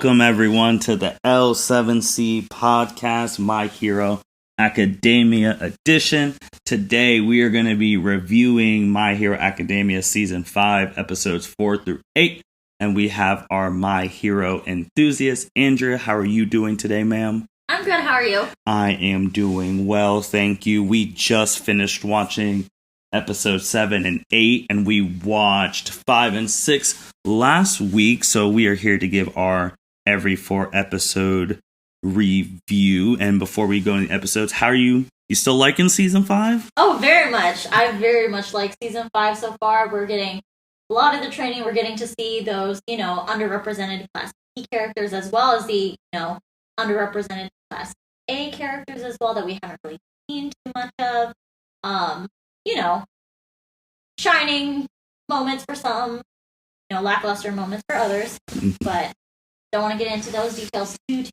Welcome everyone to the L7C podcast, My Hero Academia edition. Today we are going to be reviewing My Hero Academia Season 5, Episodes 4 through 8. And we have our My Hero enthusiast, Andrea. How are you doing today, ma'am? I'm good. How are you? I am doing well, thank you. We just finished watching Episodes 7 and 8, and we watched 5 and 6 last week. So we are here to give our every 4 episode review. And before we go into the episodes, how are you? You still liking Season 5? Oh, very much. I very much like Season 5 so far. We're getting a lot of the training. We're getting to see those, underrepresented Class B characters, as well as the, underrepresented Class A characters as well that we haven't really seen too much of. Shining moments for some, lackluster moments for others, but don't want to get into those details too much.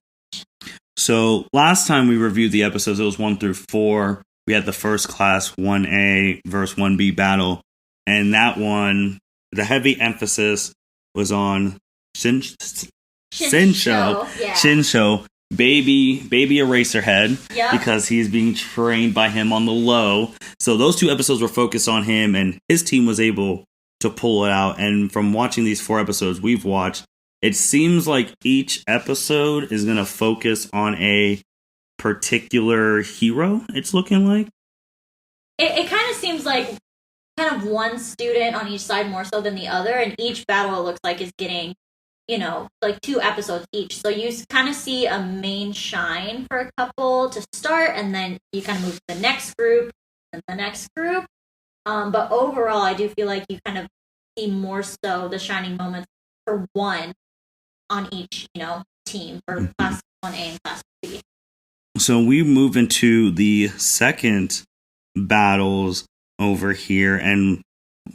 So last time we reviewed the episodes, it was 1 through 4. We had the first Class 1A versus 1B battle, and that one, the heavy emphasis was on Shinsho, baby Eraserhead, yep. Because he's being trained by him on the low. So those 2 episodes were focused on him, and his team was able to pull it out. And from watching these 4 episodes we've watched, it seems like each episode is going to focus on a particular hero, it's looking like. It kind of seems like kind of one student on each side more so than the other, and each battle it looks like is getting, like 2 episodes each. So you kind of see a main shine for a couple to start, and then you kind of move to the next group and the next group. But overall, I do feel like you kind of see more so the shining moments for one on each, team for Class 1A and Class B. So we move into the second battles over here, and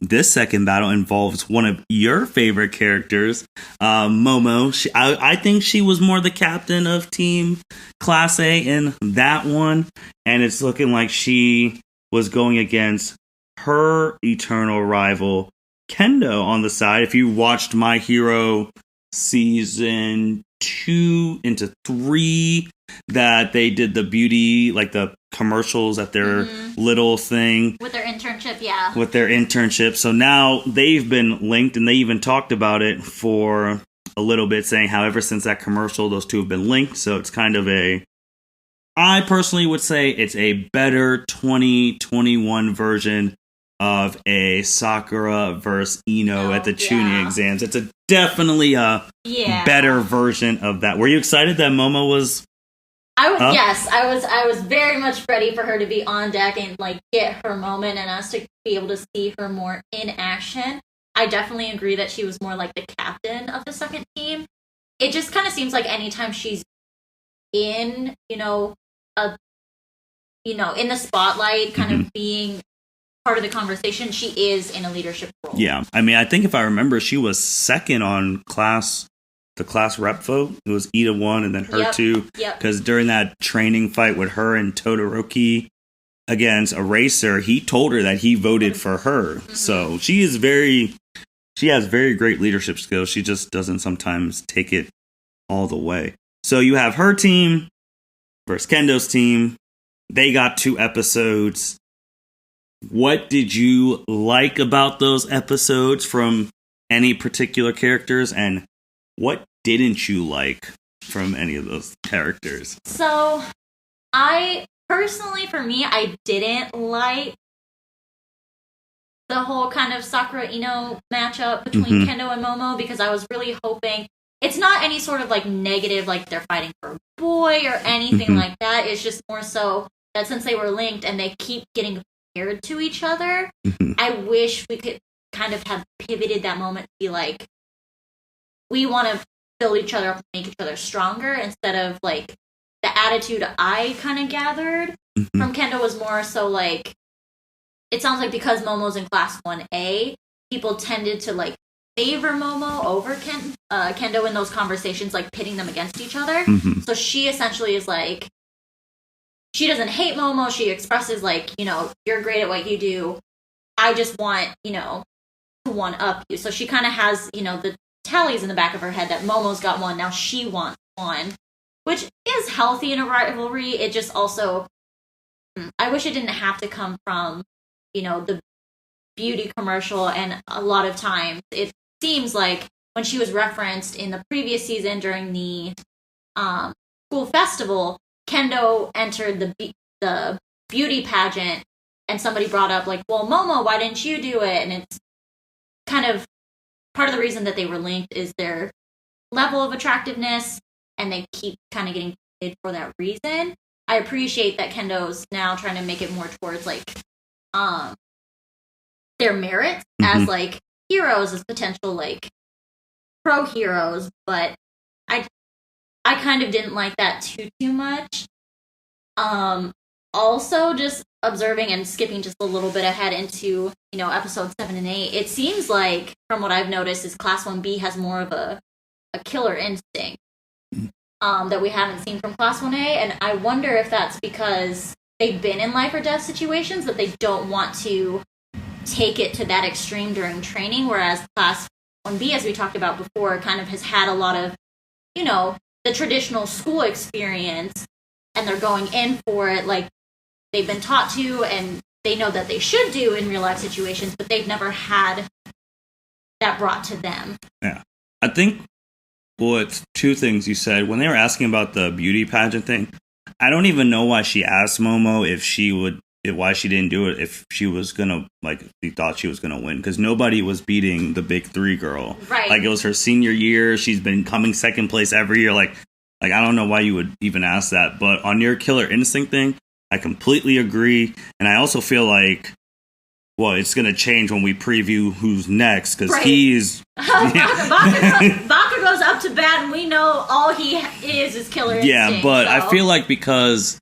this second battle involves one of your favorite characters, Momo. I think she was more the captain of Team Class A in that one, and it's looking like she was going against her eternal rival, Kendo, on the side. If you watched My Hero Season 2 into 3, that they did the beauty, like the commercials at their little thing. With their internship, yeah. With their internship. So now they've been linked, and they even talked about it for a little bit, saying how ever since that commercial, those 2 have been linked. So it's kind of I personally would say it's a better 2021 version of a Sakura versus Ino at the Chunin exams. It's definitely a better version of that. Were you excited that Momo was? Yes, I was very much ready for her to be on deck and like get her moment, and us to be able to see her more in action. I definitely agree that she was more like the captain of the second team. It just kind of seems like anytime she's in, in the spotlight, kind of being part of the conversation, she is in a leadership role. Yeah, I mean, I think if I remember, she was second on the class rep vote. It was Ida 1 and then her 2. Because during that training fight with her and Todoroki against Eraser, he told her that he voted for her. So she has very great leadership skills. She just doesn't sometimes take it all the way. So you have her team versus Kendo's team. They got 2 episodes. What did you like about those episodes from any particular characters, and what didn't you like from any of those characters? So, I didn't like the whole kind of Sakura-Ino matchup between Kendo and Momo, because I was really hoping it's not any sort of like negative, like they're fighting for a boy or anything like that. It's just more so that since they were linked and they keep getting compared to each other, I wish we could kind of have pivoted that moment to be like, we want to build each other up and make each other stronger, instead of like the attitude I kind of gathered from Kendo was more so like, it sounds like because Momo's in Class 1A, people tended to like favor Momo over Kendo in those conversations, like pitting them against each other. So she essentially is like, she doesn't hate Momo. She expresses like, you're great at what you do. I just want, to one up you. So she kind of has, the tallies in the back of her head that Momo's got one, now she wants one, which is healthy in a rivalry. It just also, I wish it didn't have to come from, the beauty commercial, and a lot of times it seems like when she was referenced in the previous season during the school festival, Kendo entered the beauty pageant, and somebody brought up like, well, Momo, why didn't you do it? And it's kind of part of the reason that they were linked is their level of attractiveness, and they keep kind of getting paid for that reason. I appreciate that Kendo's now trying to make it more towards like their merits as like heroes, as potential like pro heroes, but I kind of didn't like that too much. Also, just observing and skipping just a little bit ahead into episodes 7 and 8, it seems like from what I've noticed is Class 1B has more of a killer instinct that we haven't seen from Class 1A, and I wonder if that's because they've been in life or death situations that they don't want to take it to that extreme during training, whereas Class 1B, as we talked about before, kind of has had a lot of, the traditional school experience, and they're going in for it like they've been taught to, and they know that they should do in real life situations, but they've never had that brought to them. Yeah. I think, it's two things you said. When they were asking about the beauty pageant thing, I don't even know why she asked Momo why she didn't do it, if she was gonna, she thought she was gonna win, because nobody was beating the big three girl. Right. Like, it was her senior year. She's been coming second place every year. Like I don't know why you would even ask that. But on your killer instinct thing, I completely agree. And I also feel like, it's going to change when we preview who's next, because he's... Baka goes up to bat, and we know all he is killer instinct. Yeah, but I feel like because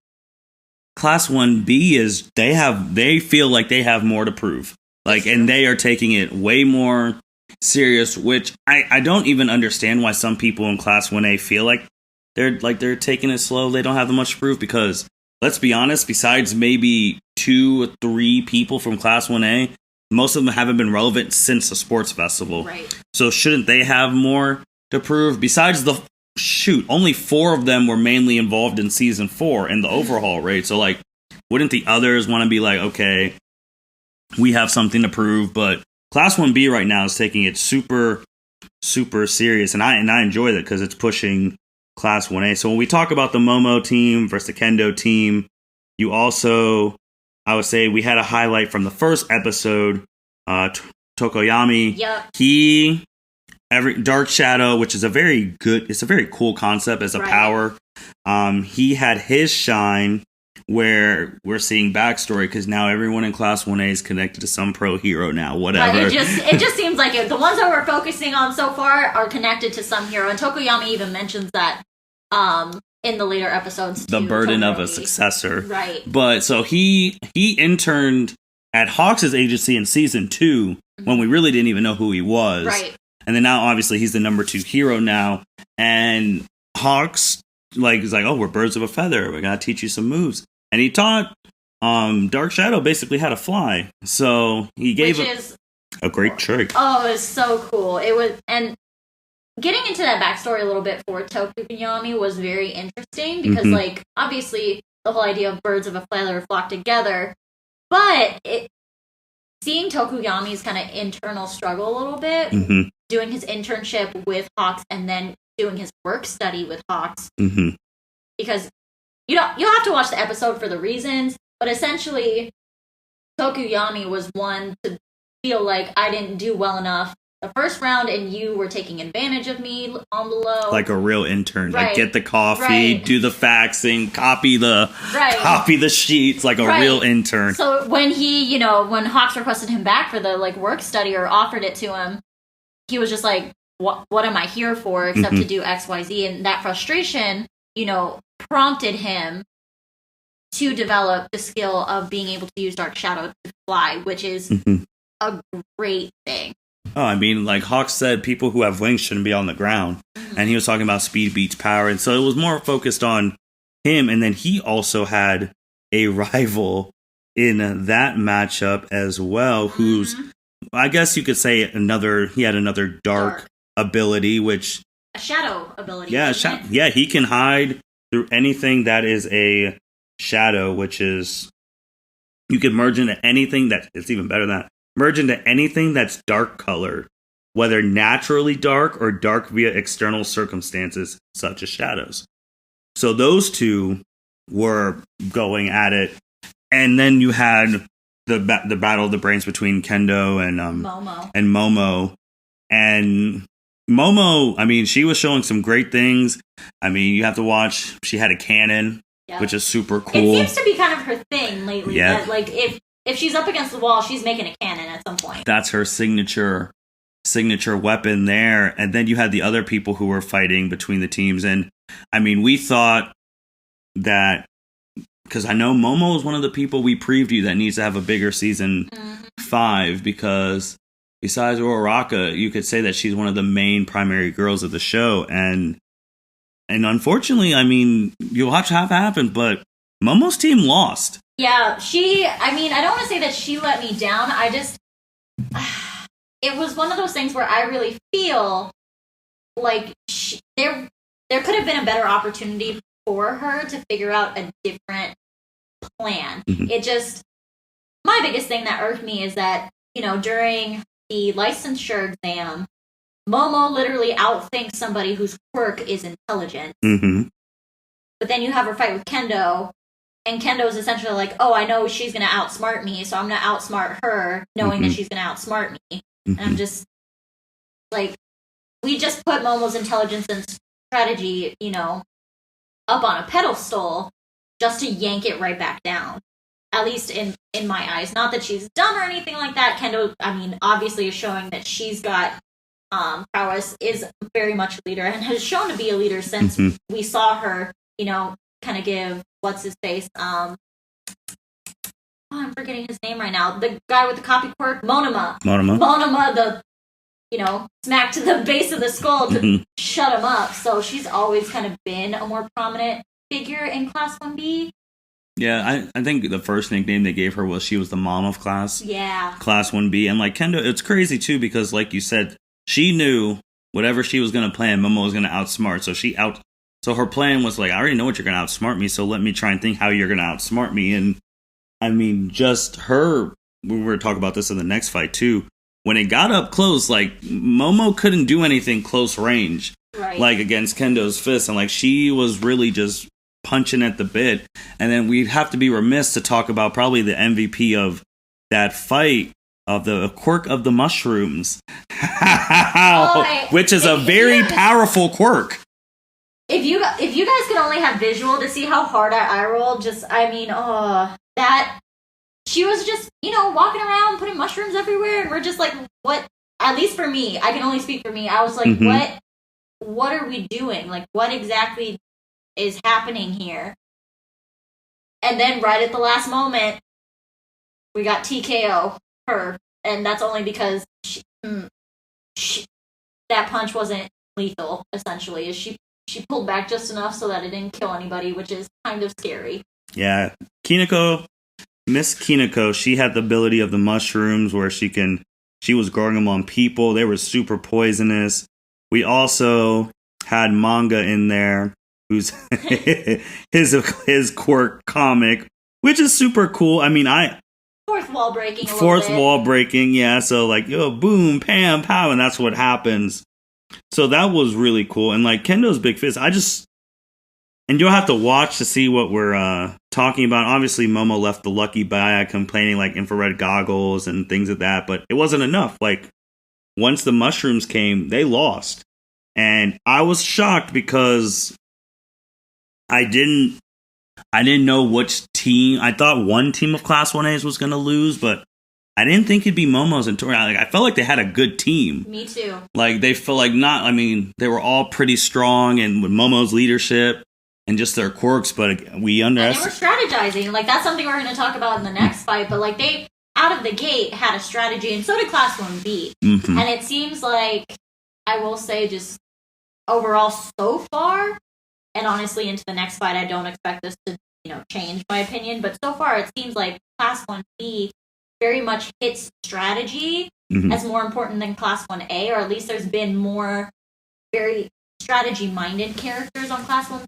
Class 1B they feel like they have more to prove. And they are taking it way more serious, which I don't even understand why some people in Class 1A feel like they're taking it slow. They don't have that much to prove, because let's be honest, besides maybe 2 or 3 people from Class 1A, most of them haven't been relevant since the sports festival. Right. So shouldn't they have more to prove? Besides only 4 of them were mainly involved in season 4 in the overhaul, right? So wouldn't the others want to be like, okay, we have something to prove? But Class 1B right now is taking it super, super serious, and I enjoy that because it's pushing Class 1A. So when we talk about the Momo team versus the Kendo team, you also, I would say, we had a highlight from the first episode, Tokoyami. Yep. Dark Shadow, which is a very cool concept as a power. He had his shine, where we're seeing backstory, because now everyone in Class 1A is connected to some pro hero now, whatever. It just seems like the ones that we're focusing on so far are connected to some hero, and Tokoyami even mentions that in the later episodes too, the burden of a successor. Right. But so he interned at Hawks' agency in season 2 when we really didn't even know who he was. Right. And then now obviously he's the number 2 hero now, and Hawks is like, oh, we're birds of a feather, we gotta teach you some moves. And he taught Dark Shadow basically how to fly. So he gave a great trick. Oh, it was so cool. It was, and getting into that backstory a little bit for Tokoyami was very interesting, because obviously the whole idea of birds of a feather flock together, but seeing Tokoyami's kind of internal struggle a little bit, doing his internship with Hawks and then doing his work study with Hawks, because you'll have to watch the episode for the reasons, but essentially Tokoyami was one to feel like I didn't do well enough the first round, and you were taking advantage of me on the low. Like a real intern. Right. Get the coffee, do the faxing, copy the sheets, like a real intern. So when when Hawks requested him back for the work study or offered it to him, he was just like, what am I here for except to do XYZ? And that frustration, prompted him to develop the skill of being able to use Dark Shadow to fly, which is a great thing. Oh, I mean, Hawks said, people who have wings shouldn't be on the ground. And he was talking about speed beats power. And so it was more focused on him. And then he also had a rival in that matchup as well, who's, I guess you could say, he had another dark ability, which a shadow ability. Yeah, he can hide through anything that is a shadow, which is you can merge into anything that it's even better than that. Merge into anything that's dark colored, whether naturally dark or dark via external circumstances, such as shadows. So those two were going at it, and then you had the battle of the brains between Kendo and Momo. And Momo, I mean, she was showing some great things. I mean, you have to watch. She had a cannon, which is super cool. It seems to be kind of her thing lately. Yeah. That, like, if she's up against the wall, she's making a cannon at some point. That's her signature weapon there. And then you had the other people who were fighting between the teams. And, I mean, we thought that, because I know Momo is one of the people we previewed that needs to have a bigger season 5, because besides Uraraka, you could say that she's one of the main primary girls of the show. And unfortunately, I mean, you'll have to have it happen, but Momo's team lost. Yeah, I don't want to say that she let me down. It was one of those things where I really feel like there could have been a better opportunity for her to figure out a different plan. Mm-hmm. My biggest thing that irked me is that, during the licensure exam, Momo literally outthinks somebody whose quirk is intelligence. Mm-hmm. But then you have her fight with Kendo, and Kendo is essentially like, oh, I know she's going to outsmart me, so I'm going to outsmart her, knowing that she's going to outsmart me. And I'm just, like, we just put Momo's intelligence and strategy, up on a pedestal just to yank it right back down. At least in my eyes. Not that she's dumb or anything like that. Kendo, I mean, obviously is showing that she's got prowess, is very much a leader, and has shown to be a leader since we saw her, kind of give, what's his face, I'm forgetting his name right now, the guy with the copy quirk, Monoma, the, smack to the base of the skull to shut him up. So she's always kind of been a more prominent figure in Class 1B. Yeah, I think the first nickname they gave her was she was the mom of Class 1B. And like Kendo, it's crazy too, because like you said, she knew whatever she was going to plan, Momo was going to outsmart. So her plan was like, I already know what you're going to outsmart me, so let me try and think how you're going to outsmart me. And I mean, just her, we were talking about this in the next fight too, when it got up close, like Momo couldn't do anything close range, like against Kendo's fist. And like she was really just punching at the bit. And then we'd have to be remiss to talk about probably the MVP of that fight, of the quirk of the mushrooms, which is a very powerful quirk. If you guys could only have visual to see how hard I rolled, that she was just, walking around putting mushrooms everywhere, and we're just like, what? At least for me, I can only speak for me. I was like, what are we doing? Like, what exactly is happening here? And then right at the last moment, we got TKO her, and that's only because that punch wasn't lethal. Essentially, she pulled back just enough so that it didn't kill anybody, which is kind of scary. Yeah, Miss Kineko, she had the ability of the mushrooms where she was growing them on people. They were super poisonous. We also had Manga in there, who's his quirk comic, which is super cool. I mean, fourth wall breaking, yeah. So like, boom, pam, pow, and that's what happens. So that was really cool. And like Kendo's big fist, and you'll have to watch to see what we're talking about. Obviously, Momo left the lucky bag complaining like infrared goggles and things like that, but it wasn't enough. Like once the mushrooms came, they lost. And I was shocked because I didn't know which team. I thought one team of Class 1As was going to lose, but I didn't think it'd be Momo's and Tori. Like, I felt like they had a good team. Me too. Like they felt like they were all pretty strong, and with Momo's leadership and just their quirks, but we underestimated. They were strategizing. Like that's something we're going to talk about in the next fight. But like they out of the gate had a strategy, and so did Class 1B. Mm-hmm. And it seems like, I will say, just overall so far, and honestly into the next fight, I don't expect this to change my opinion. But so far, it seems like Class 1B very much hits strategy as more important than Class 1A, or at least there's been more very strategy-minded characters on Class 1.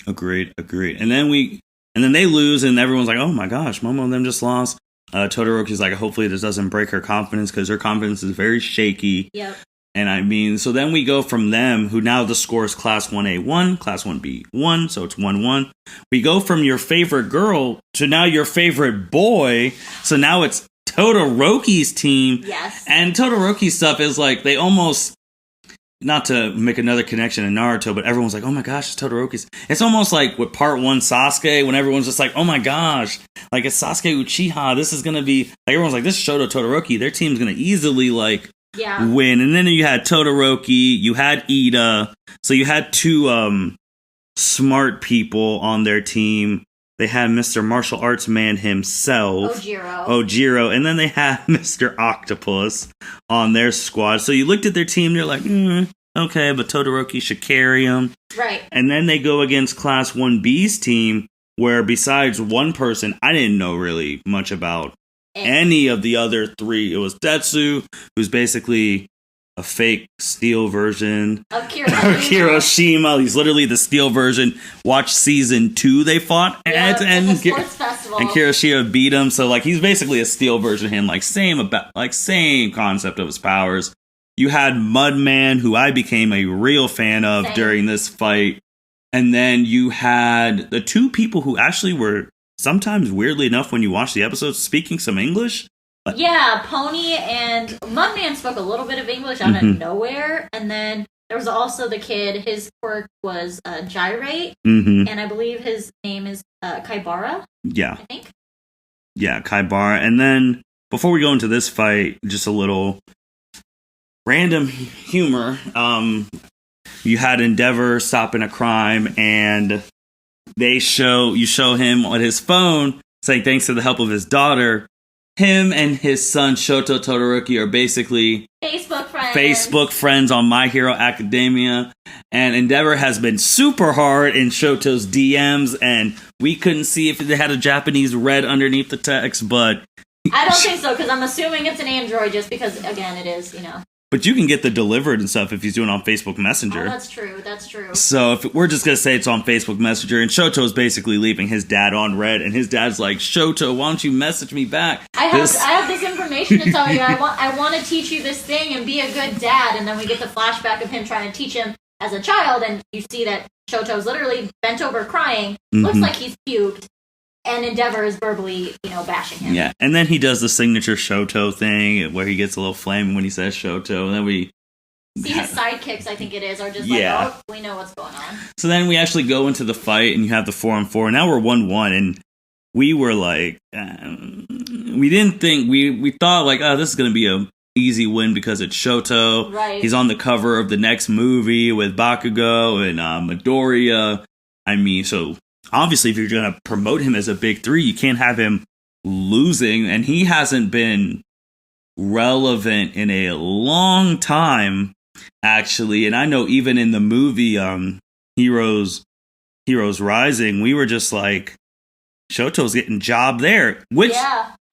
Agreed. And then they lose, and everyone's like, oh my gosh, Momo and them just lost. Todoroki's like, hopefully this doesn't break her confidence, because her confidence is very shaky. Yep. And I mean, so then we go from them, who now the score is Class 1A 1, Class 1B 1, so it's 1-1. We go from your favorite girl to now your favorite boy, so now it's Todoroki's team. Yes. And Todoroki's stuff is like, they almost, not to make another connection to Naruto, but everyone's like, oh my gosh, it's Todoroki's. It's almost like with part 1 Sasuke, when everyone's just like, oh my gosh, like it's Sasuke Uchiha, this is going to be, like everyone's like, this is Shoto Todoroki, their team's going to easily like win. And then you had Todoroki, you had Ida, so you had 2 smart people on their team. They had Mr. Martial Arts Man himself, Ojiro, and then they had Mr. Octopus on their squad. So you looked at their team, you're like, okay, but Todoroki should carry them. Right. And then they go against Class 1B's team, where besides one person, I didn't know really much about any of the other 3. It was Tetsu, who's basically a fake steel version of Kiroshima. He's literally the steel version. Watch season 2, they fought at the sports festival, and Kiroshima beat him. So like he's basically a steel version of him, like same concept of his powers. You had Mudman, who I became a real fan of during this fight, and then you had the 2 people who actually were sometimes, weirdly enough, when you watch the episodes, speaking some English. Yeah, Pony and Mudman spoke a little bit of English out of nowhere, and then there was also the kid, his quirk was Gyrate, and I believe his name is Kaibara. Yeah. I think. Yeah, Kaibara. And then, before we go into this fight, just a little random humor. You had Endeavor stopping a crime, and you show him on his phone saying thanks to the help of his daughter. Him and his son Shoto Todoroki are basically Facebook friends on My Hero Academia, and Endeavor has been super hard in Shoto's DMs, and we couldn't see if they had a Japanese red underneath the text, but I don't think so, because I'm assuming it's an Android, just because, again, it is, But you can get the delivered and stuff if he's doing it on Facebook Messenger. Oh, that's true. So if we're just going to say it's on Facebook Messenger, and Shoto's basically leaving his dad on red, and his dad's like, Shoto, why don't you message me back? I have this information to tell you. I want to teach you this thing and be a good dad. And then we get the flashback of him trying to teach him as a child, and you see that Shoto's literally bent over crying, looks like he's puked, and Endeavor is verbally, bashing him. Yeah, and then he does the signature Shoto thing where he gets a little flame when he says Shoto, and then we see his sidekicks, I think it is, are just like, oh, we know what's going on. So then we actually go into the fight, and you have the 4-on-4, and now we're 1-1, and we were like, we didn't think, we thought like, oh, this is going to be a easy win because it's Shoto. Right. He's on the cover of the next movie with Bakugo and Midoriya. I mean, so obviously, if you're going to promote him as a big 3, you can't have him losing. And he hasn't been relevant in a long time, actually. And I know even in the movie Heroes Rising, we were just like, Shoto's getting job there. Which,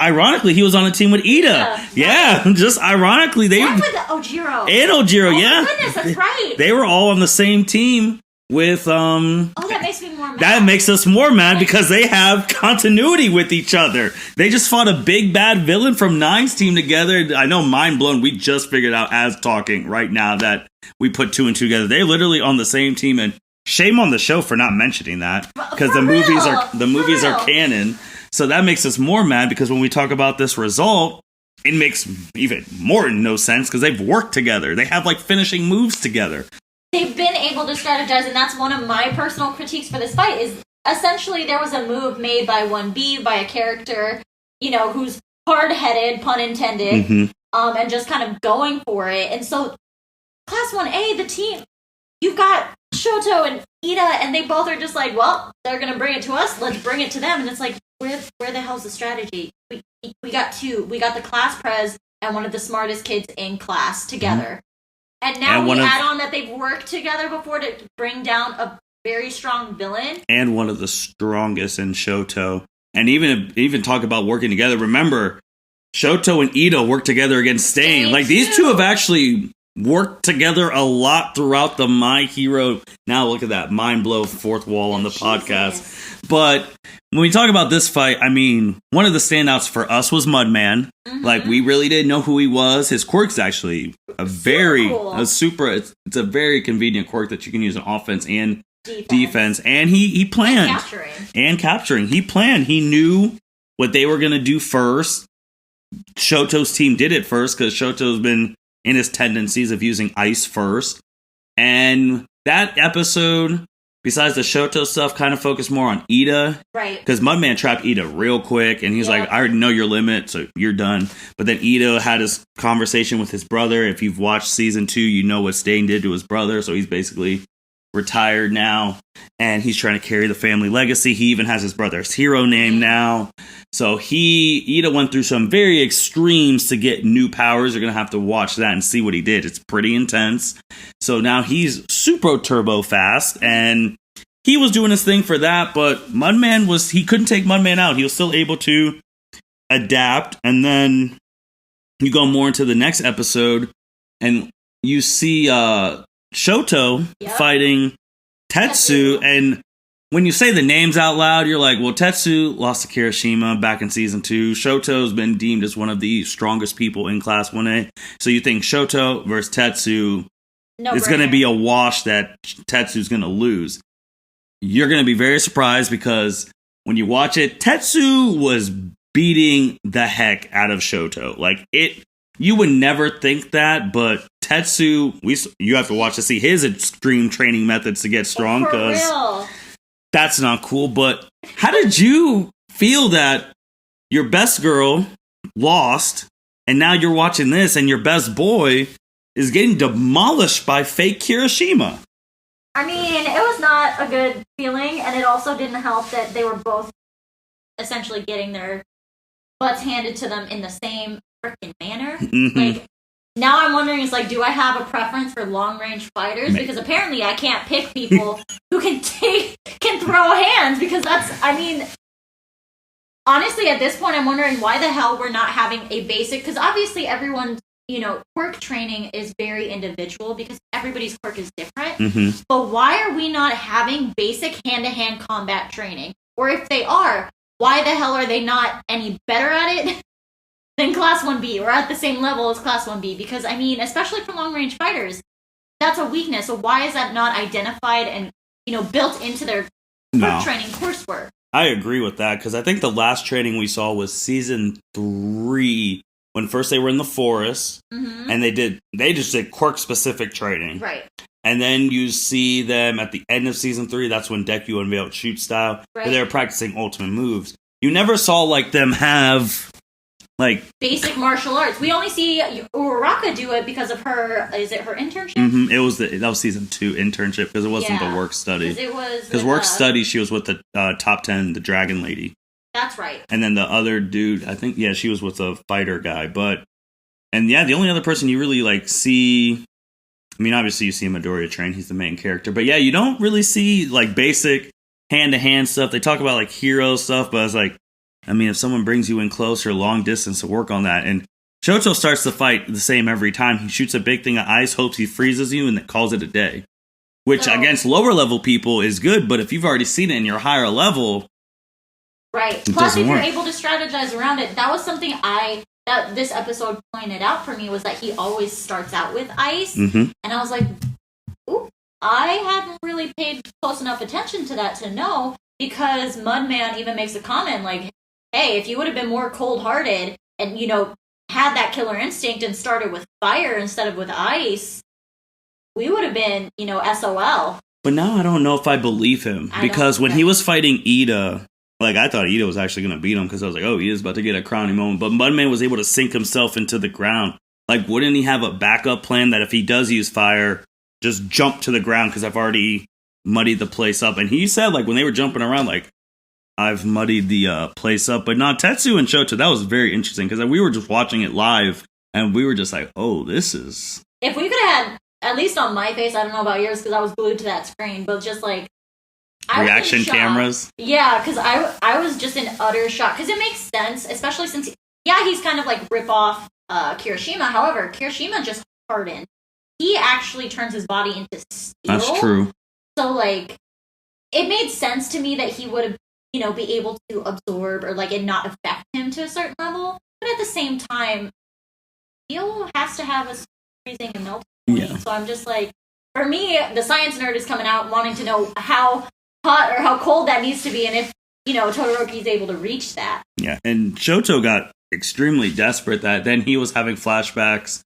ironically, he was on a team with Ida. Yeah, just ironically. And with Ojiro. Yeah. Oh, my goodness, that's right. They were all on the same team. With oh, that makes me more mad. That makes us more mad because they have continuity with each other. They just fought a big bad villain from Nine's team together. I know, mind blown. We just figured out as talking right now that we put 2 and 2 together. They're literally on the same team, and shame on the show for not mentioning that because the movies are canon. So that makes us more mad because when we talk about this result, it makes even more no sense because they've worked together. They have like finishing moves together. They've been able to strategize, and that's one of my personal critiques for this fight, is essentially there was a move made by 1B, by a character, who's hard-headed, pun intended, and just kind of going for it. And so, Class 1A, the team, you've got Shoto and Ida, and they both are just like, well, they're going to bring it to us, let's bring it to them. And it's like, where the hell's the strategy? We got 2. We got the class pres and one of the smartest kids in class together. And now we add on that they've worked together before to bring down a very strong villain. And one of the strongest in Shoto. And even talk about working together. Remember, Shoto and Ito work together against Stain. Like, these two have actually worked together a lot throughout the My Hero. Now look at that. Mind blow, fourth wall on the podcast. But when we talk about this fight, I mean, one of the standouts for us was Mudman. Mm-hmm. Like, we really didn't know who he was. His quirk's actually a very, it's a very convenient quirk that you can use in offense and defense. And he planned. And capturing. He planned. He knew what they were going to do first. Shoto's team did it first because Shoto's been in his tendencies of using ice first. And that episode, besides the Shoto stuff, kind of focused more on Ida. Right. Because Mudman trapped Ida real quick, and he's like, I already know your limit, so you're done. But then Ida had his conversation with his brother. If you've watched season 2, you know what Stain did to his brother, so he's basically retired now, and he's trying to carry the family legacy. He even has his brother's hero name now. So Ida went through some very extremes to get new powers. You're going to have to watch that and see what he did. It's pretty intense. So now he's super turbo fast, and he was doing his thing for that, but Mudman he couldn't take Mudman out. He was still able to adapt, and then you go more into the next episode, and you see Shoto fighting Tetsu, and when you say the names out loud, you're like, well, Tetsu lost to Kirishima back in season 2. Shoto's been deemed as one of the strongest people in Class 1A. So you think Shoto versus Tetsu, it's going to be a wash that Tetsu's going to lose. You're going to be very surprised because when you watch it, Tetsu was beating the heck out of Shoto. Like, you would never think that, but Tetsu, you have to watch to see his extreme training methods to get strong, because that's not cool. But how did you feel that your best girl lost, and now you're watching this, and your best boy is getting demolished by fake Kirishima? I mean, it was not a good feeling, and it also didn't help that they were both essentially getting their butts handed to them in the same freaking manner. Mm-hmm. Like, now I'm wondering, do I have a preference for long-range fighters? Because apparently I can't pick people who can throw hands, because honestly, at this point, I'm wondering why the hell we're not having a basic, because obviously everyone, quirk training is very individual because everybody's quirk is different. Mm-hmm. But why are we not having basic hand-to-hand combat training? Or if they are, why the hell are they not any better at it than Class 1B, or at the same level as Class 1B? Because, especially for long-range fighters, that's a weakness. So why is that not identified and, built into their quirk training coursework? I agree with that, because I think the last training we saw was season 3, when first they were in the forest, mm-hmm. and they just did quirk-specific training. Right. And then you see them at the end of season 3, that's when Deku unveiled Shoot Style, where they were practicing ultimate moves. You never saw, them have basic martial arts. We only see Uraraka do it because of her. Is it her internship? Mm-hmm. That was season 2 internship, because it wasn't the work study. Because work study, she was with the top 10, the Dragon Lady. That's right. And then the other dude, I think, she was with a fighter guy. The only other person you really see. Obviously you see Midoriya train. He's the main character. But you don't really see basic hand to hand stuff. They talk about hero stuff, but it's if someone brings you in close or long distance to work on that. And Shoto starts the fight the same every time. He shoots a big thing of ice, hopes he freezes you, and then calls it a day. Which, against lower level people, is good, but if you've already seen it in your higher level... Right. Plus, if you're able to strategize around it, that was something that this episode pointed out for me, was that he always starts out with ice. Mm-hmm. And I was like, ooh, I hadn't really paid close enough attention to that to know, because Mudman even makes a comment hey, if you would have been more cold-hearted and, had that killer instinct and started with fire instead of with ice, we would have been, SOL. But now I don't know if I believe him. Because when he was fighting Ida, I thought Ida was actually going to beat him, because I was like, oh, Ida's about to get a crowning moment. But Mudman was able to sink himself into the ground. Wouldn't he have a backup plan that if he does use fire, just jump to the ground, because I've already muddied the place up? And he said, when they were jumping around, I've muddied the place up. But not Tetsu and Shoto, that was very interesting, because we were just watching it live, and we were just like, oh, this is... If we could have had, at least on my face, I don't know about yours, because I was glued to that screen, but just reaction cameras? Yeah, because I was just in utter shock, because it makes sense, especially since yeah, he's kind of like rip off Kirishima. However, Kirishima just hardened. He actually turns his body into steel. That's true. So, like, it made sense to me that he would, be able to absorb or, like, it not affect him to a certain level. But at the same time, steel has to have a freezing and melting point. Yeah. So I'm just like, for me, the science nerd is coming out wanting to know how hot or how cold that needs to be and if, Todoroki is able to reach that. Yeah, and Shoto got extremely desperate that then he was having flashbacks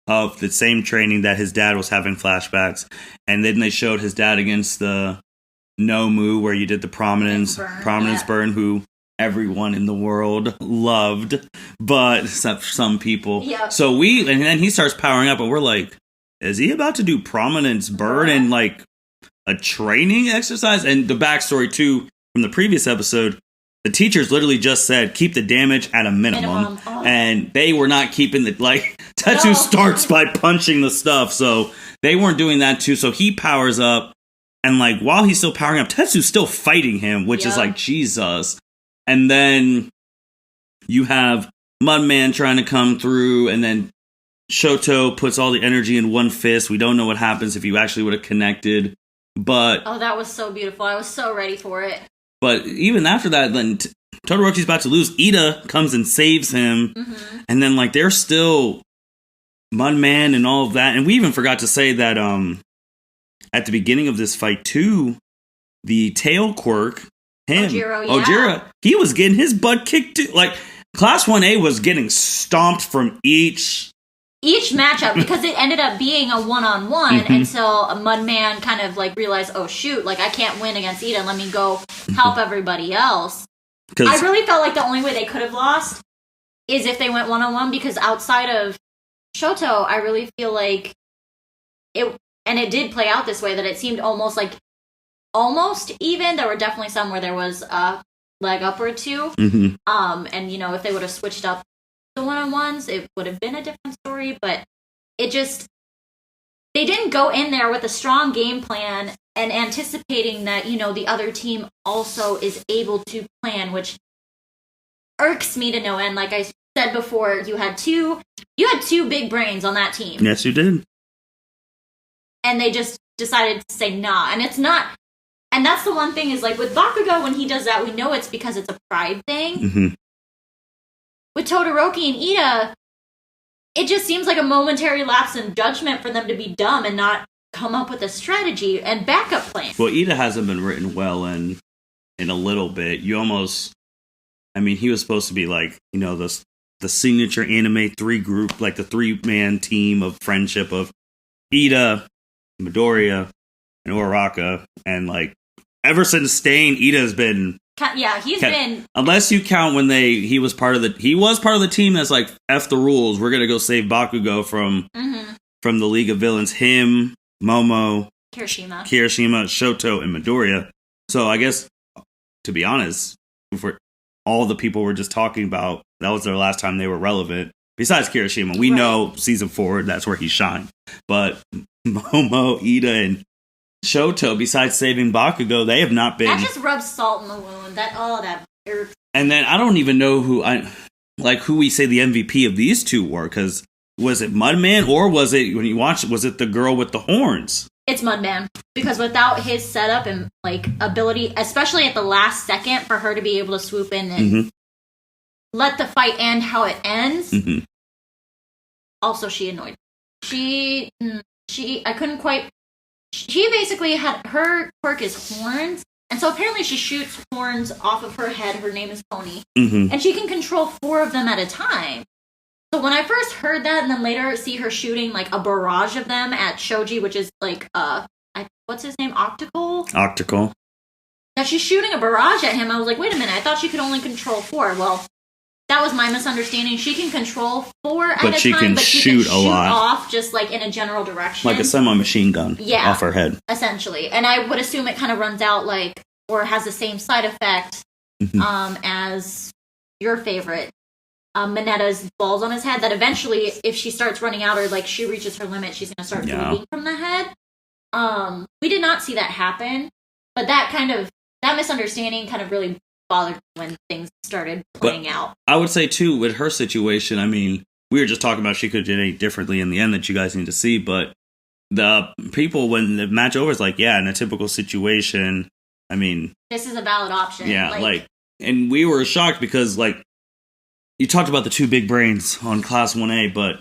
of the same training that his dad was having flashbacks. And then they showed his dad against the Nomu where you did the prominence burn, who everyone in the world loved, but except some people. Yeah. So and then he starts powering up and we're like, is he about to do prominence burn and like a training exercise? And the backstory too from the previous episode, the teachers literally just said keep the damage at a minimum. And they were not keeping the Tetsu starts by punching the stuff, so they weren't doing that too. So he powers up, and like while he's still powering up, Tetsu's still fighting him, which is like Jesus. And then you have Mudman trying to come through, and then Shoto puts all the energy in one fist. We don't know what happens if you actually would have connected, but that was so beautiful. I was so ready for it. But even after that, then Todoroki's about to lose. Ida comes and saves him, and then like they're still Mudman and all of that. And we even forgot to say that at the beginning of this fight too, the tail quirk, Ojiro, he was getting his butt kicked too. Like Class 1A was getting stomped from each matchup because it ended up being a one-on-one until Mudman kind of like realized, oh shoot, like I can't win against Ida, let me go help everybody else. I really felt like the only way they could have lost is if they went one-on-one, because outside of Shoto, I really feel like it did play out this way, that it seemed almost even. There were definitely some where there was a leg up or two. And if they would have switched up the one-on-ones, it would have been a different story, but they didn't go in there with a strong game plan and anticipating that, the other team also is able to plan, which irks me to no end. Like I said before, you had two big brains on that team. Yes, you did. And they just decided to say nah, and it's not. And that's the one thing is like with Bakugo, when he does that, we know it's because it's a pride thing. With Todoroki and Ida, it just seems like a momentary lapse in judgment for them to be dumb and not come up with a strategy and backup plan. Well, Ida hasn't been written well in a little bit. He was supposed to be like, the signature anime group, like the 3-man team of friendship of Ida, Midoriya, and Uraraka. And like, ever since Stain, Ida has been... Yeah, he's been... Unless you count when he was part of the team that's like, F the rules, we're gonna go save Bakugo from the League of Villains. Him, Momo, Kirishima, Shoto, and Midoriya. So I guess, to be honest, for all the people we're just talking about, that was their last time they were relevant. Besides Kirishima, we know season 4, that's where he shined. But Momo, Ida, and Shoto, besides saving Bakugo, they have not been... That just rubs salt in the wound. That irks. And then I don't even know who we say the MVP of these two were, because was it Mudman, or was it, when you watched it, was it the girl with the horns? It's Mudman, because without his setup and like ability, especially at the last second, for her to be able to swoop in and let the fight end how it ends. Also, she annoyed me. I couldn't quite... She basically had... Her quirk is horns, and so apparently she shoots horns off of her head. Her name is Pony. And she can control 4 of them at a time. So when I first heard that, and then later see her shooting like a barrage of them at Shoji, which is like, what's his name? Octical? That she's shooting a barrage at him, I was like, wait a minute, I thought she could only control 4. Well, that was my misunderstanding. She can control 4 at a time, but she can shoot a lot off just like in a general direction. Like a semi-machine gun off her head. Essentially. And I would assume it kind of runs out like, or has the same side effect as your favorite, Minetta's balls on his head, that eventually, if she starts running out or like she reaches her limit, she's going to start bleeding from the head. We did not see that happen, but that misunderstanding kind of really bothered when things started playing out. I would say, too, with her situation, I mean, we were just talking about she could have did it differently in the end that you guys need to see, but the people, when the match over, is like, yeah, in a typical situation, I mean... This is a valid option. Yeah, and we were shocked because, you talked about the two big brains on Class 1A, but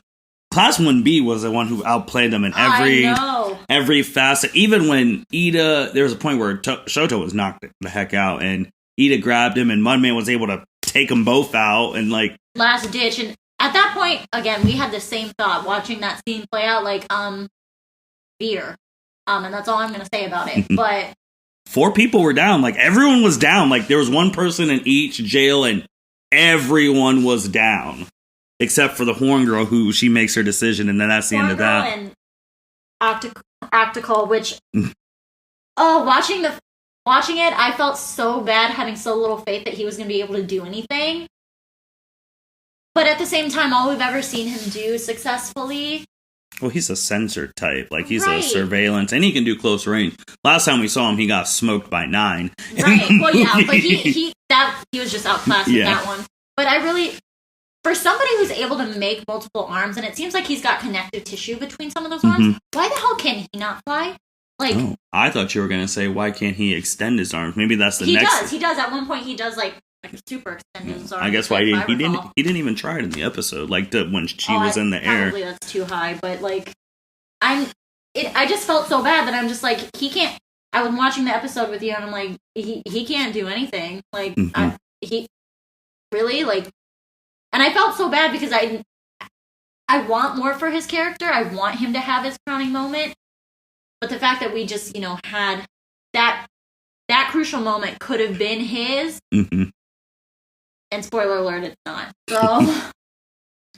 Class 1B was the one who outplayed them in every facet. Even when Ida, there was a point where Shoto was knocked the heck out, and Ida grabbed him, and Mudman was able to take them both out, and last ditch. And at that point, again, we had the same thought watching that scene play out, beer. And that's all I'm going to say about it. But 4 people were down. Everyone was down. There was one person in each jail, and everyone was down. Except for the Horn Girl, who she makes her decision, and then that's the end of that. And Octical, which watching it, I felt so bad having so little faith that he was going to be able to do anything. But at the same time, all we've ever seen him do successfully. Well, he's a sensor type, he's a surveillance, and he can do close range. Last time we saw him, he got smoked by 9. Right. Well, yeah, but he was just outclassed with that one. But I really. For somebody who's able to make multiple arms, and it seems like he's got connective tissue between some of those arms, why the hell can he not fly? I thought you were going to say, why can't he extend his arms? Maybe that's the next... He does. At one point, he does, super extend his arms. I guess why he didn't even try it in the episode, when she was in the air. Probably that's too high, but, I just felt so bad that I'm just he can't... I was watching the episode with you, and I'm like, he can't do anything. Really? And I felt so bad because I want more for his character. I want him to have his crowning moment. But the fact that we just, had that crucial moment could have been his. Mm-hmm. And spoiler alert, it's not.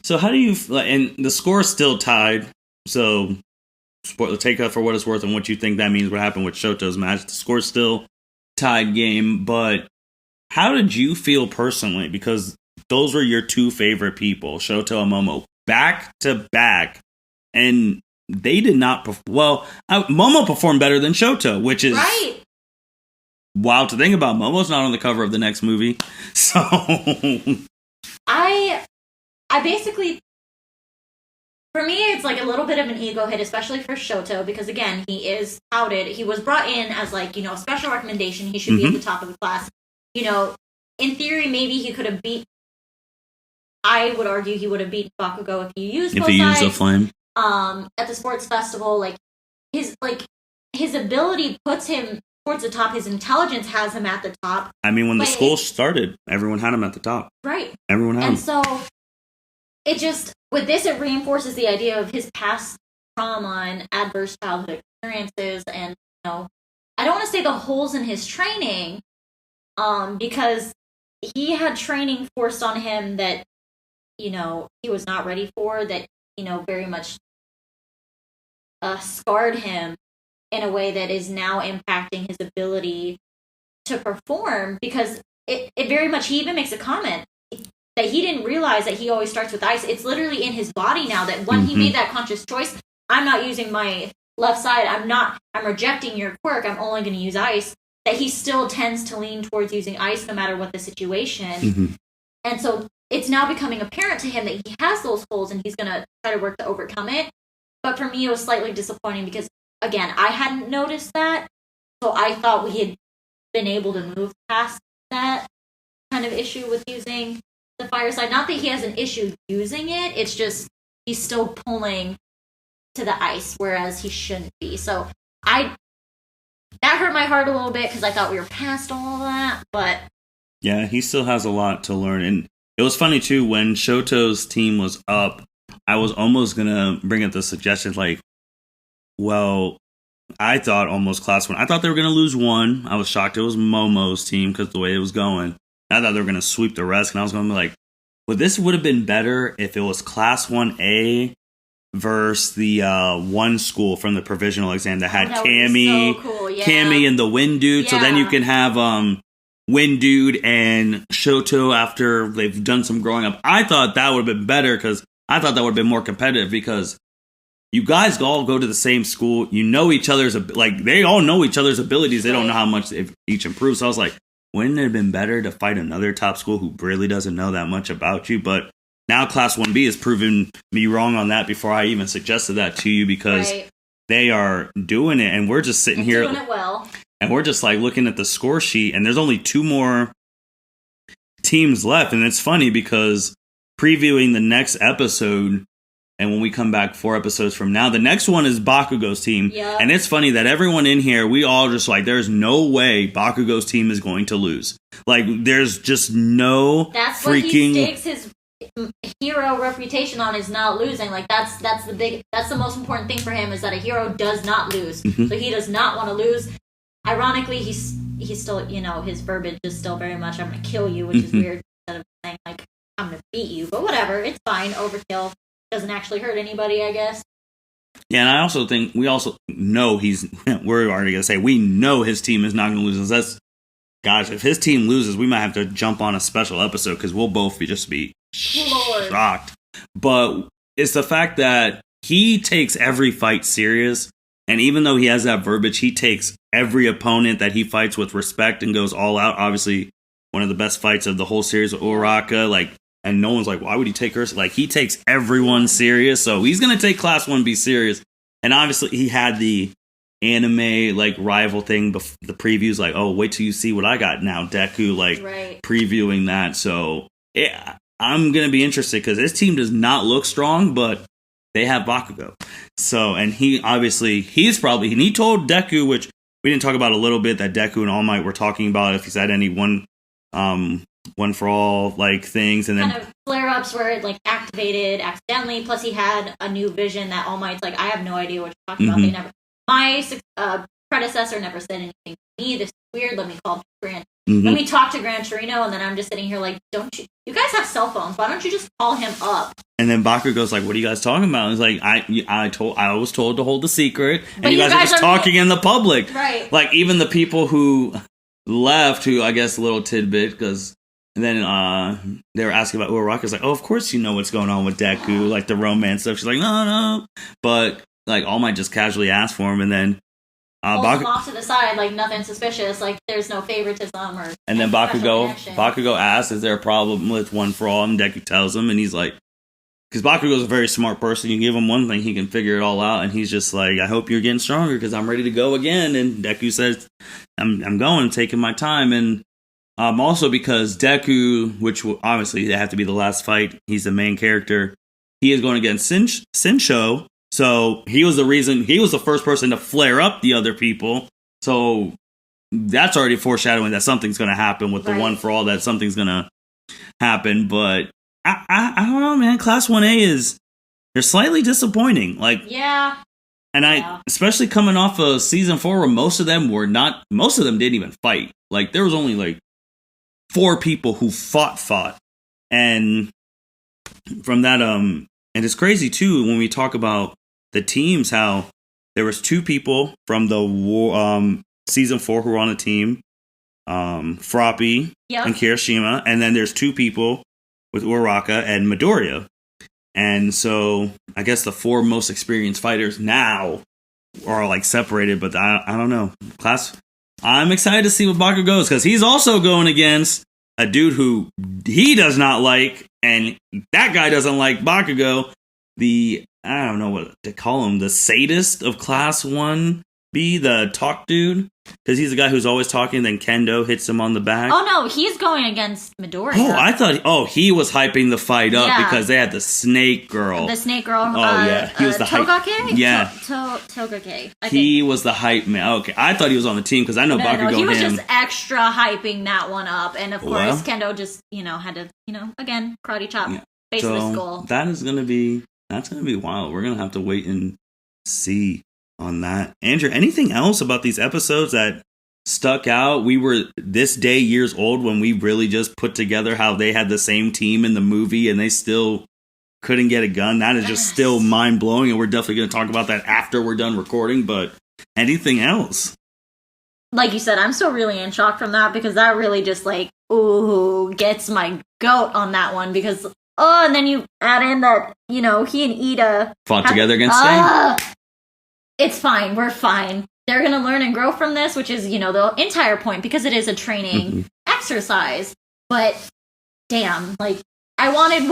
So how do you... And the score's still tied. So take that for what it's worth and what you think that means what happened with Shoto's match. The score's still tied game. But how did you feel personally? Because... those were your 2 favorite people, Shoto and Momo, back to back, and they did not. Momo performed better than Shoto, which is wild to think about. Momo's not on the cover of the next movie, so I basically, for me, it's a little bit of an ego hit, especially for Shoto, because again, he is touted. He was brought in as a special recommendation. He should be at the top of the class. In theory, maybe he could have beat. I would argue he would have beaten Bakugo if he used a flame. At the sports festival, his ability puts him towards the top. His intelligence has him at the top. I mean, when the school started, everyone had him at the top. Right. Everyone had him. And so, it reinforces the idea of his past trauma and adverse childhood experiences, and I don't want to say the holes in his training, because he had training forced on him that. He was not ready for, that, very much scarred him in a way that is now impacting his ability to perform, because it very much, he even makes a comment that he didn't realize that he always starts with ice. It's literally in his body now that when he made that conscious choice, I'm not using my left side, I'm rejecting your quirk, I'm only going to use ice, that he still tends to lean towards using ice no matter what the situation. And so it's now becoming apparent to him that he has those holes and he's going to try to work to overcome it. But for me, it was slightly disappointing because, again, I hadn't noticed that. So I thought we had been able to move past that kind of issue with using the fire side. Not that he has an issue using it. It's just he's still pulling to the ice, whereas he shouldn't be. So that hurt my heart a little bit because I thought we were past all of that. But yeah, he still has a lot to learn. And it was funny, too, when Shoto's team was up, I was almost going to bring up the suggestion, I thought almost Class 1. I thought they were going to lose one. I was shocked it was Momo's team because the way it was going. I thought they were going to sweep the rest, and I was going to be this would have been better if it was Class 1A versus the one school from the provisional exam that had Cammy, so cool. Yeah. Cammy and the Wind Dude. Yeah. So then you can have Wind Dude and Shoto after they've done some growing up. I thought that would have been better because I thought that would have been more competitive because you guys all go to the same school. You know each other's, they all know each other's abilities. They don't know how much they've each improved. So I was wouldn't it have been better to fight another top school who really doesn't know that much about you? But now Class 1B has proven me wrong on that before I even suggested that to you, because they are doing it, and we're just sitting here doing it well. And we're just like looking at the score sheet, and there's only 2 more teams left. And it's funny because previewing the next episode, and when we come back 4 episodes from now, the next one is Bakugo's team. Yep. And it's funny that everyone in here, we all just like, there's no way Bakugo's team is going to lose. Like, there's just no That's freaking... what he stakes his hero reputation on, is not losing. Like, that's the most important thing for him, is that a hero does not lose. Mm-hmm. So he does not want to lose. Ironically, he's still, his verbiage is still very much, I'm going to kill you, which is weird, instead of saying, like, I'm going to beat you. But whatever, it's fine. Overkill doesn't actually hurt anybody, I guess. Yeah, and I also think we also know we're already going to say, we know his team is not going to lose. Gosh, if his team loses, we might have to jump on a special episode, because we'll both be shocked. But it's the fact that he takes every fight serious. And even though he has that verbiage, he takes every opponent that he fights with respect and goes all out. Obviously, one of the best fights of the whole series with Uraraka. And no one's like, why would he take her? Like, he takes everyone serious. So he's going to take Class 1B serious. And obviously, he had the anime, rival thing, the previews, oh, wait till you see what I got now. Deku, previewing that. So, yeah, I'm going to be interested, because his team does not look strong, but they have Bakugo. So, and he told Deku, which we didn't talk about a little bit, that Deku and All Might were talking about if he's had any one for all things, and then kind of flare-ups where it activated accidentally. Plus, he had a new vision that All Might's I have no idea what you're talking about. My predecessor never said anything to me. This is weird. Let me call Gran. Let me talk to Gran Torino, and then I'm just sitting here don't you guys have cell phones? Why don't you just call him up? And then Bakugo's what are you guys talking about? He's I was told to hold the secret, and you guys are just talking in the public. Right. Even the people who left, who I guess a little tidbit, because then they were asking about Uraraka's oh, of course you know what's going on with Deku, the romance stuff. She's no. But All Might just casually asked for him, and then off to the side, nothing suspicious, there's no favoritism or. And then Bakugo asks, "Is there a problem with One for All?" And Deku tells him, and he's because Bakugo's a very smart person. You give him one thing, he can figure it all out, and he's just I hope you're getting stronger, because I'm ready to go again. And Deku says, "I'm going, taking my time." And also because Deku, which obviously they have to be the last fight, he's the main character. He is going against Shinsho. So he was the first person to flare up the other people. So that's already foreshadowing that something's going to happen with the One for All, that something's going to happen. But I don't know, man. Class 1A they're slightly disappointing. Yeah. And especially coming off of season 4, where most of them didn't even fight. There was only 4 people who fought. And from that, and it's crazy too, when we talk about the teams, how there was 2 people from the season 4 who were on the team, Froppy and Kirishima, and then there's 2 people with Uraraka and Midoriya. And so I guess the 4 most experienced fighters now are separated, but I don't know. I'm excited to see what Bakugo goes, because he's also going against a dude who he does not like, and that guy doesn't like Bakugo. I don't know what to call him, the sadist of Class 1B, the talk dude, because he's the guy who's always talking, then Kendo hits him on the back. Oh, no, he's going against Midoriya. Oh, I thought, he was hyping the fight up because they had the snake girl. The snake girl. Yeah, he was the hype. Togake? Yeah. Togake. He was the hype man. Okay, I thought he was on the team, because I know Bakugo and him. He was just extra hyping that one up, and of course, Kendo just, had to, again, karate chop, face of the skull. That's going to be wild. We're going to have to wait and see on that. Andrew, anything else about these episodes that stuck out? We were this day years old when we really just put together how they had the same team in the movie and they still couldn't get a gun. That is just still mind blowing, and we're definitely going to talk about that after we're done recording. But anything else? Like you said, I'm still really in shock from that, because that really just gets my goat on that one, because and then you add in that, he and Ida fought together against Stain. It's fine. We're fine. they're going to learn and grow from this, which is, the entire point, because it is a training exercise. But damn, like, I wanted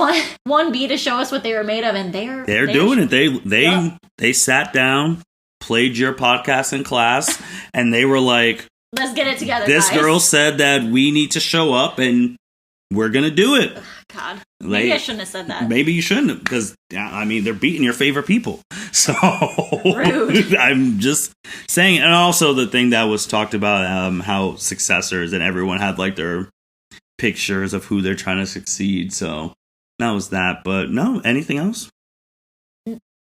1B to show us what they were made of, and they're doing it. They sat down, played your podcast in class, and they were like, let's get it together, this guys. girl said that we need to show up, and we're going to do it. God, maybe I shouldn't have said that. Maybe you shouldn't have, because, I mean, they're beating your favorite people. So, rude. I'm just saying. And also the thing that was talked about, how successors and everyone had, like, their pictures of who they're trying to succeed. So, that was that. But, no, anything else?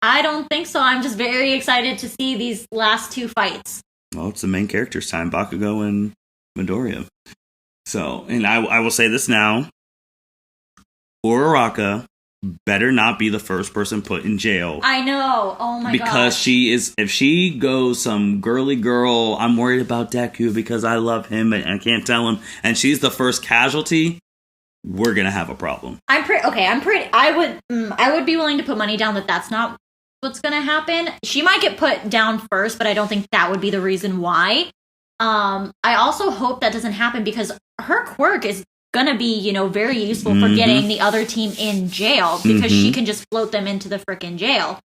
I don't think so. I'm just very excited to see these last 2 fights. Well, it's the main characters' time, Bakugo and Midoriya. So, and I will say this now. Uraraka better not be the first person put in jail. I know. Oh my god. Because if she goes some girly girl, I'm worried about Deku because I love him and I can't tell him, and she's the first casualty, we're going to have a problem. I would be willing to put money down that that's not what's going to happen. She might get put down first, but I don't think that would be the reason why. I also hope that doesn't happen because her quirk is gonna be, very useful for getting the other team in jail because she can just float them into the frickin' jail.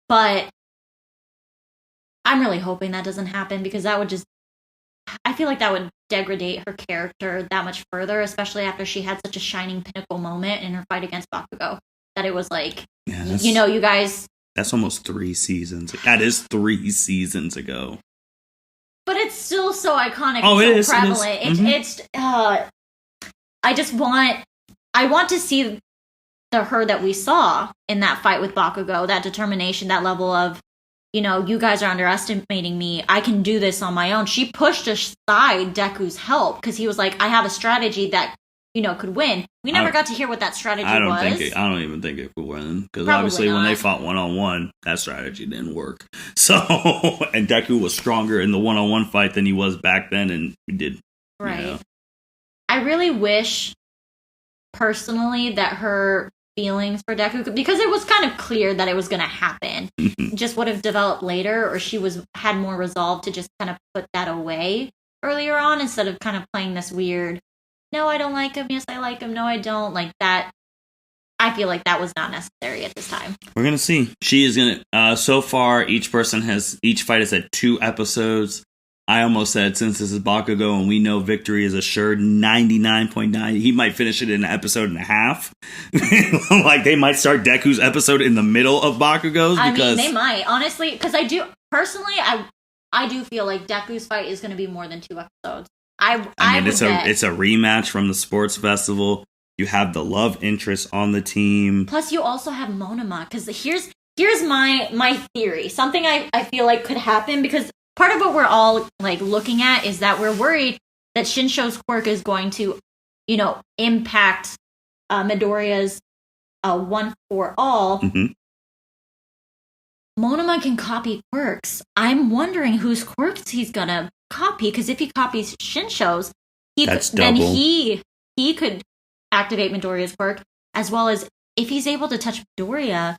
But I'm really hoping that doesn't happen because that would I feel like that would degrade her character that much further, especially after she had such a shining pinnacle moment in her fight against Bakugo. That it was like, you guys. That's almost 3 seasons. That is 3 seasons ago. But it's still so iconic. Oh, and it so prevalent. It's I want to see the her that we saw in that fight with Bakugo, that determination, that level of, you guys are underestimating me. I can do this on my own. She pushed aside Deku's help because he was like, I have a strategy that, could win. We never got to hear what that strategy was. I don't even think it could win because obviously when they fought one-on-one, that strategy didn't work. So, and Deku was stronger in the one-on-one fight than he was back then, and we did. Right. I really wish, personally, that her feelings for Deku, because it was kind of clear that it was going to happen, just would have developed later, or she had more resolve to just kind of put that away earlier on, instead of kind of playing this weird, no, I don't like him, yes, I like him, no, I don't, like that. I feel like that was not necessary at this time. We're going to see. She is going to, so far, each fight has had 2 episodes. I almost said, since this is Bakugo and we know victory is assured 99.9, he might finish it in an episode and a half. Like, they might start Deku's episode in the middle of Bakugo's. I mean, they might, honestly, because I do feel like Deku's fight is going to be more than 2 episodes. I mean, it's a rematch from the sports festival. You have the love interest on the team. Plus, you also have Monoma, because here's my theory. Something I feel like could happen, because part of what we're all like looking at is that we're worried that Shinsho's quirk is going to, impact Midoriya's one for all. Monoma can copy quirks. I'm wondering whose quirks he's gonna copy, because if he copies Shinsho's, then he could activate Midoriya's quirk, as well as if he's able to touch Midoriya,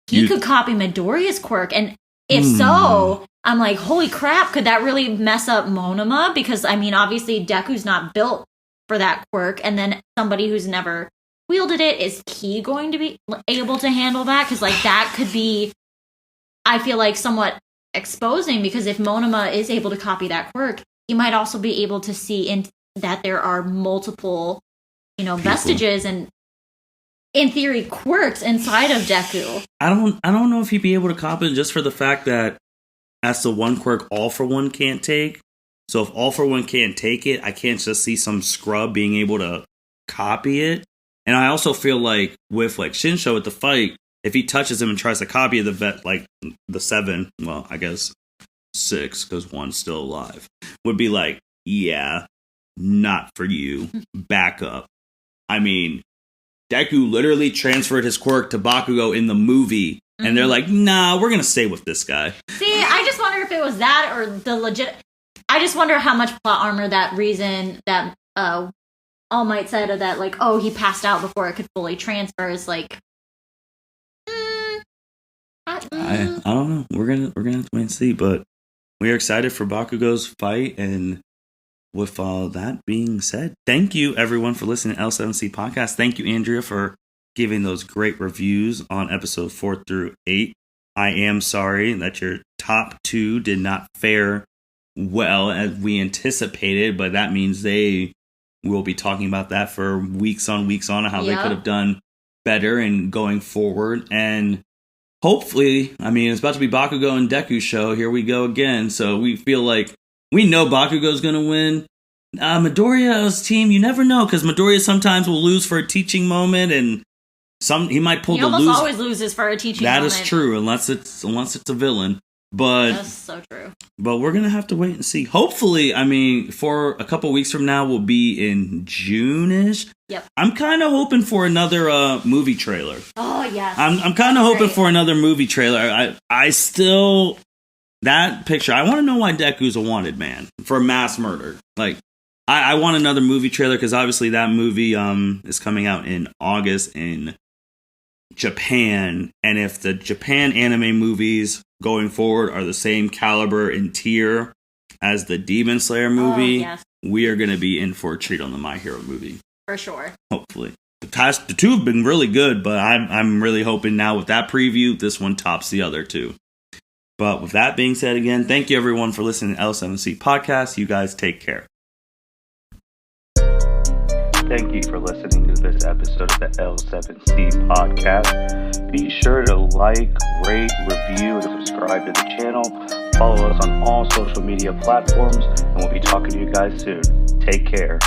he could copy Midoriya's quirk. And if so, I'm like, holy crap, could that really mess up Monoma? Because, I mean, obviously Deku's not built for that quirk, and then somebody who's never wielded it, is he going to be able to handle that? Because, like, that could be, I feel like, somewhat exposing, because if Monoma is able to copy that quirk, you might also be able to see that there are multiple, vestiges and, in theory, quirks inside of Deku. I don't know if he'd be able to copy it, just for the fact that that's the one quirk All For One can't take. So if All For One can't take it, I can't just see some scrub being able to copy it. And I also feel like with like Shinsho at the fight, if he touches him and tries to copy the 7, well, I guess 6, because 1's still alive, would be like, yeah, not for you. Back up. I mean, Deku literally transferred his quirk to Bakugo in the movie, and they're like, nah, we're going to stay with this guy. See, I just wonder if it was that or the legit... I just wonder how much plot armor that reason that All Might said of that, like, oh, he passed out before it could fully transfer is like... I don't know. We're gonna have to wait and see, but we are excited for Bakugo's fight. And with all that being said, thank you everyone for listening to L7C Podcast. Thank you, Andrea, for giving those great reviews on episode 4 through 8. I am sorry that your top 2 did not fare well as we anticipated, but that means we'll be talking about that for weeks on how they could have done better and going forward. And hopefully, I mean, it's about to be Bakugo and Deku's show. Here we go again. So we feel like we know Bakugo's going to win. Midoriya's team, you never know, because Midoriya sometimes will lose for a teaching moment, and he might pull the lose. He almost always loses for a teaching moment. That is true, unless it's a villain. But that's so true. But we're gonna have to wait and see. Hopefully, I mean, for a couple weeks from now, we'll be in June-ish. Yep. I'm kind of hoping for another movie trailer. Oh yes. I'm kind of hoping for another movie trailer. I still that picture. I want to know why Deku's a wanted man for mass murder. Like, I want another movie trailer because obviously that movie is coming out in August in Japan, and if the Japan anime movies going forward are the same caliber and tier as the Demon Slayer movie, we are going to be in for a treat on the My Hero movie. For sure. Hopefully. The two have been really good, but I'm really hoping now with that preview, this one tops the other two. But with that being said, again, thank you everyone for listening to L7C Podcast. You guys take care. Thank you for listening to this episode of the L7C Podcast. Be sure to like, rate, review, and subscribe to the channel. Follow us on all social media platforms, and we'll be talking to you guys soon. Take care.